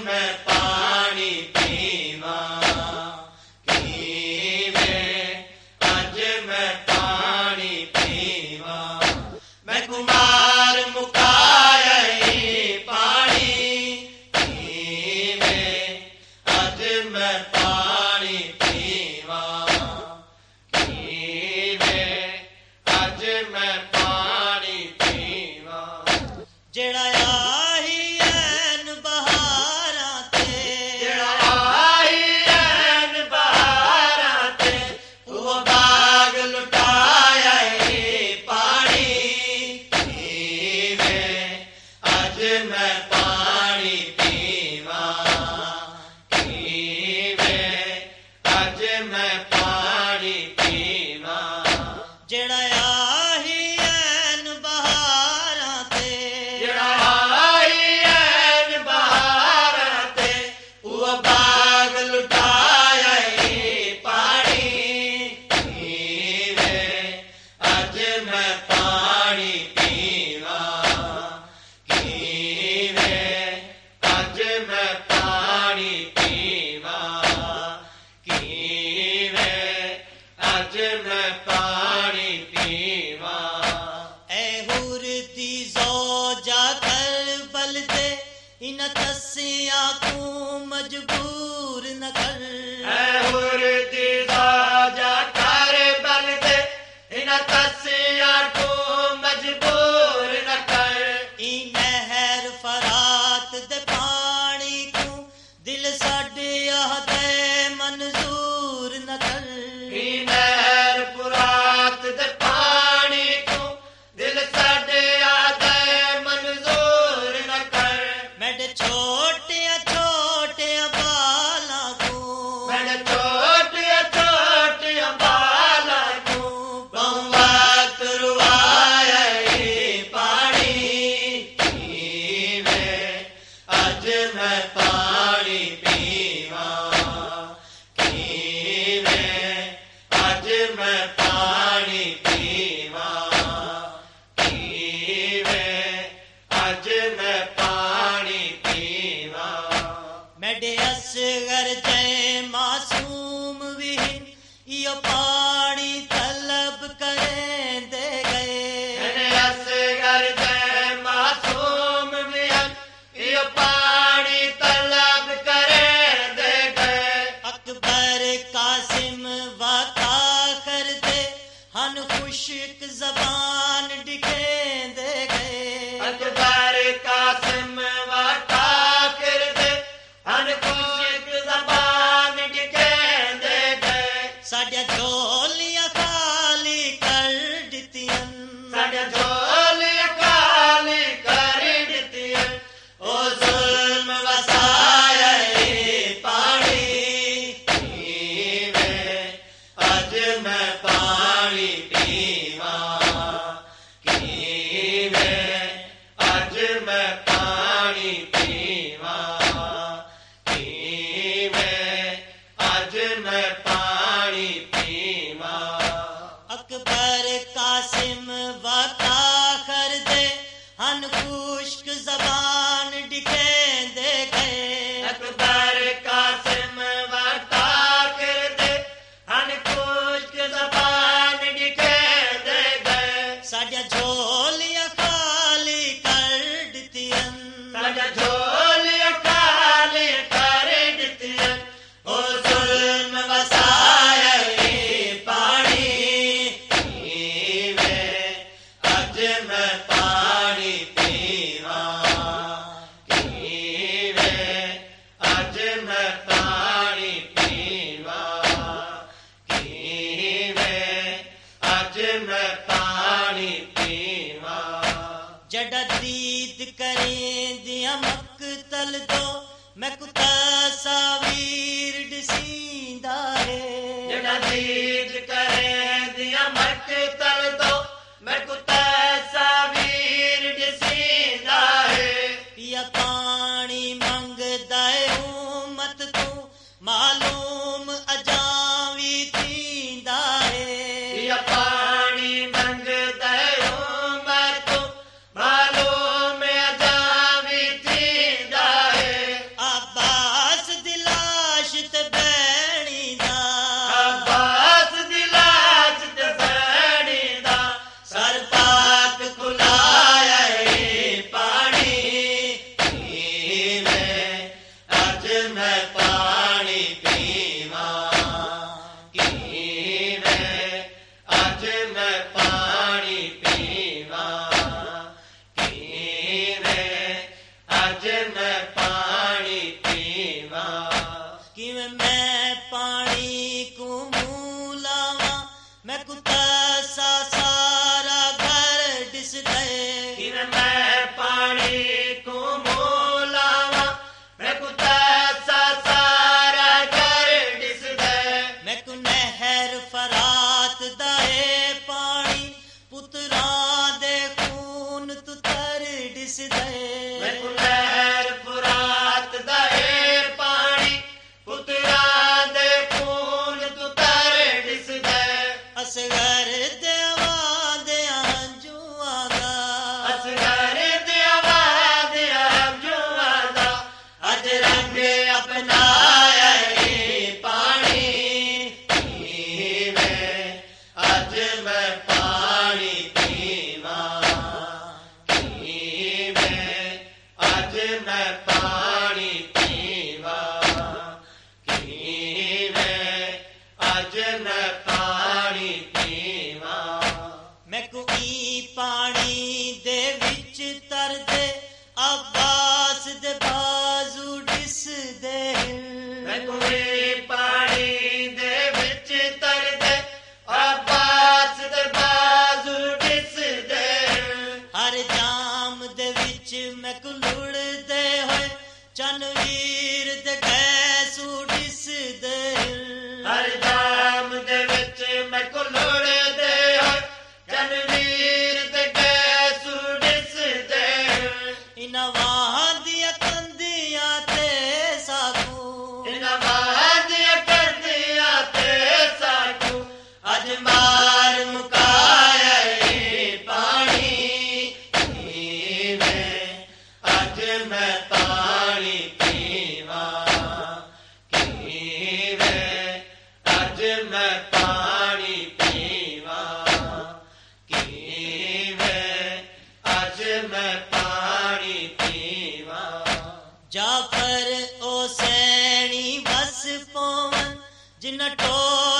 मैं पानी पीवा कीवें अज मैं पानी पीवा मैं कुमार मुकाया ही पानी कीवें अज मैं पानी पीवा कीवें अज मैं पानी पीवा जेड़ा मैं पानी पीवा कीवें अज मैं पानी पीवा जेड़ा आही ऐन बहारां ते जेड़ा आही ऐन बहारां ते वो बाग लुटाया ही पानी कीवें अज मैं पानी पीवा अज मैं पानी पीवा कीवें अज मैं पानी पीवा ऐ हुर दी ज़ौजा करबल दे इन तस्सियां को मजबूर न कर ऐ हुर दी ज़ौजा करबल दे इन तस्सियां को मजबूर न कर ई नहर फरात दे पानी को दिल साडे आहदे मंजूर न कर ई नहर फरात दे पानी को दिल साडे आहदे मंजूर न कर मेरे छोटे छोटे बाला को मेरे छोटे छोटे बाला को बहुत रुवाया ही पानी कीवें अज मैं पानी पीवा कीवें अज मैं पानी पीवा कीवें अज मैं पानी पीवा मेरे असगर जय मासूम विहीन यो पानी तलब करें दे गए मेरे असगर जय मासूम विहीन यो पानी तलब करें दे गए अकबर कासिम वाका कर दे हन खुशक जबान डिखे दे गए अकबर कासिम वाका कर दे हन खुशक जबान डिखे दे गए साडिया झोलियां खाली कर दित्तियां साडिया झोलियां खाली कर दित्तियां ओ जुल्म वसाया ही पानी कीवें अज मैं पानी पीवा कीवें अज मैं पानी पीवा कीवें अज मैं पानी पीवा अकबर कासिम वाका कर दे हन खुश्क जबान डिखे दे गए अकबर कासिम वाका कर दे हन खुश्क जबान डिखे दे गए साडिया झोलियां खाली कर दित्तियां साडिया झोलियां खाली कर दित्तियां ओ जुल्म वसाया ही पानी कीवें अज मैं पानी पीवा कीवें अज मैं पानी पीवा कीवें अज मैं पानी पीवा जड़ा दीद करें दिया मकतल दो मैं कुता सावीर डिसींदा है जड़ा दीद करें दिया मकतल दो मैं कुता सावीर डिसींदा है पिया पानी मंगदा है उम्मत तू मालूम अजावी थींदा है पिया पानी मंगदा है उम्मत तू मालूम अजावी थींदा है आप ਤੈਸਾ ਸਾਰਾ ਘਰ ਦਿਸਦੇ। ਕਿਵੇਂ ਮੈਂ ਪਾਣੀ ਕੋ ਮੋਲਾਵਾ, ਮੈਕੂ ਤੈਸਾ ਸਾਰਾ ਘਰ ਦਿਸਦੇ। ਮੈਕੂ ਨਹਿਰ ਫਰਾਤ ਦਾ ਏ ਪਾਣੀ, ਪੁੱਤਰਾਂ ਦੇ ਖੂਨ ਤੂੰ ਤਰ ਦਿਸਦੇ। ਮੈਕੂ ਨਹਿਰ ਫਰਾਤ ਦਾ ਏ ਪਾਣੀ, ਪੁੱਤਰਾਂ ਦੇ ਖੂਨ ਤੂੰ ਤਰ ਦਿਸਦੇ। ਅਸਗਰ ਦੇਵਾਂ ਦੇ ਹੰਝੂਆਂ ਦਾ, ਅਸਗਰ ਦੇਵਾਂ ਦੇ ਹੰਝੂਆਂ ਦਾ, ਅੱਜ ਰੰਗ ਅਪਣਾਇਆ ਏ ਪਾਣੀ। ਕਿਵੇਂ ਅੱਜ ਮੈਂ ਪਾਣੀ ਪੀਵਾਂ, ਕਿਵੇਂ ਅੱਜ ਮੈਂ ਪਾਣੀ ਪੀਵਾਂ, ਕਿਵੇਂ ਅੱਜ ਮੈਂ ਪਾਣੀ ਪੀਵਾਂ। ਮੈਕੂ ਈ ਪਾਣੀ ਦੇ ਵਿੱਚ ਤਰਦੇ, ਅਬਾਸ ਦੇ ਬਾਜ਼ੂ ਦਿਸਦੇ। ਮੈਕੂ ਵੀ ਪਾਣੀ ਦੇ ਵਿੱਚ ਤਰਦੇ, ਅਬਾਸ ਦੇ ਬਾਜ਼ੂ ਦਿਸਦੇ। ਹਰ ਜਾਮ ਦੇ ਵਿੱਚ ਮੈਕੂ ਲੁੜਦੇ ਹੋਏ, ਚੰਨਵੀਰ ਦੇ ਗੈਸੂ ਦਿਸਦੇ। ਹਰ ਜਾਮ ਦੇ ਵਿੱਚ ਮੈਕੂ ਲੁੜਦੇ ਹੋਏ, ਚੰਨਵੀਰ ਦੇ ਗੈਸੂ ਦਿਸਦੇ। ਇਨ੍ਹਾਂ ਵਾਹਾਂ ਦੀਆਂ ਕੰਧੀਆਂ ਤੇ ਸਾਕੂ, ਇਹਨਾਂ ਬਾਹਾਂ ਦੀਆਂ ਕੰਧੀਆਂ ਤੇ ਸਾਕੂ, ਅੱਜ ਮਾਰ ਮੁਕਾਇਆ ਏ ਪਾਣੀ। ਕਿਵੇਂ ਅੱਜ ਮੈਂ ਪਾਣੀ ਪੀਵਾਂ, ਕਿਵੇਂ ਅੱਜ ਮੈਂ ਪਾਣੀ ਪੀਵਾਂ, ਕਿਵੇਂ ਅੱਜ ਮੈਂ ਪਾਣੀ ਪੀਵਾਂ। ਜਾਫਰ ਉਹ ਸੈਣੀ ਬਸ ਪਵਨ, ਜਿਨ ਟੋ